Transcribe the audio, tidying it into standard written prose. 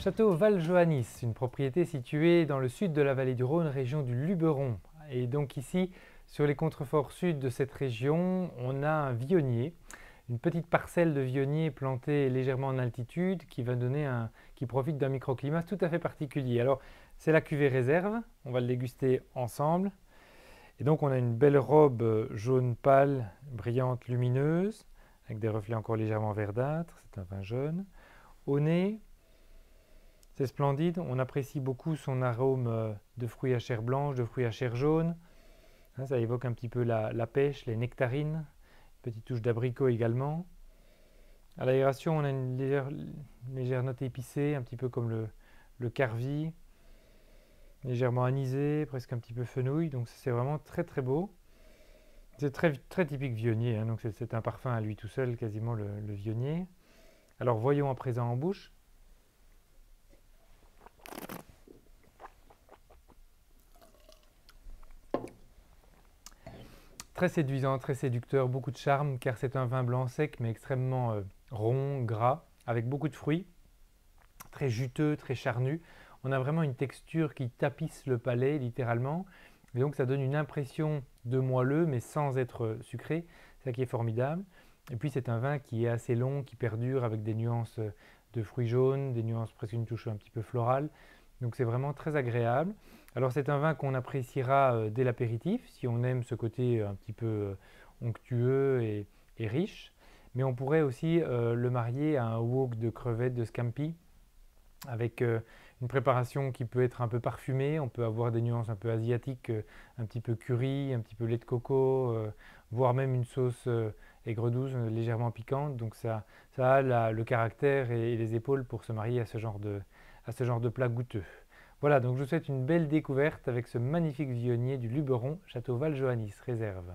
Château Val-Johannis, une propriété située dans le sud de la vallée du Rhône, région du Luberon. Et donc ici, sur les contreforts sud de cette région, on a un vionnier, une petite parcelle de vionnier plantée légèrement en altitude qui profite d'un microclimat tout à fait particulier. Alors, c'est la cuvée réserve, on va le déguster ensemble. Et donc, on a une belle robe jaune pâle, brillante, lumineuse, avec des reflets encore légèrement verdâtres. C'est un vin jeune. Au nez, c'est splendide, on apprécie beaucoup son arôme de fruits à chair blanche, de fruits à chair jaune. Ça évoque un petit peu la pêche, les nectarines, petite touche d'abricot également. À l'aération, on a une légère note épicée, un petit peu comme le carvi, légèrement anisé, presque un petit peu fenouil, donc c'est vraiment très très beau. C'est très typique vionnier, donc c'est un parfum à lui tout seul, quasiment le vionnier. Alors voyons à présent en bouche. Très séduisant, très séducteur, beaucoup de charme car c'est un vin blanc sec mais extrêmement rond, gras, avec beaucoup de fruits, très juteux, très charnu. On a vraiment une texture qui tapisse le palais littéralement et donc ça donne une impression de moelleux mais sans être sucré, c'est ça qui est formidable. Et puis c'est un vin qui est assez long, qui perdure avec des nuances de fruits jaunes, des nuances presque une touche un petit peu florale. Donc c'est vraiment très agréable. Alors c'est un vin qu'on appréciera dès l'apéritif, si on aime ce côté un petit peu onctueux et riche. Mais on pourrait aussi le marier à un wok de crevettes de scampi, avec une préparation qui peut être un peu parfumée. On peut avoir des nuances un peu asiatiques, un petit peu curry, un petit peu lait de coco, voire même une sauce aigre-douce, légèrement piquante. Donc ça a le caractère et les épaules pour se marier à ce genre de plat goûteux. Voilà, donc je vous souhaite une belle découverte avec ce magnifique vionnier du Luberon, Château Val-Johannis, réserve.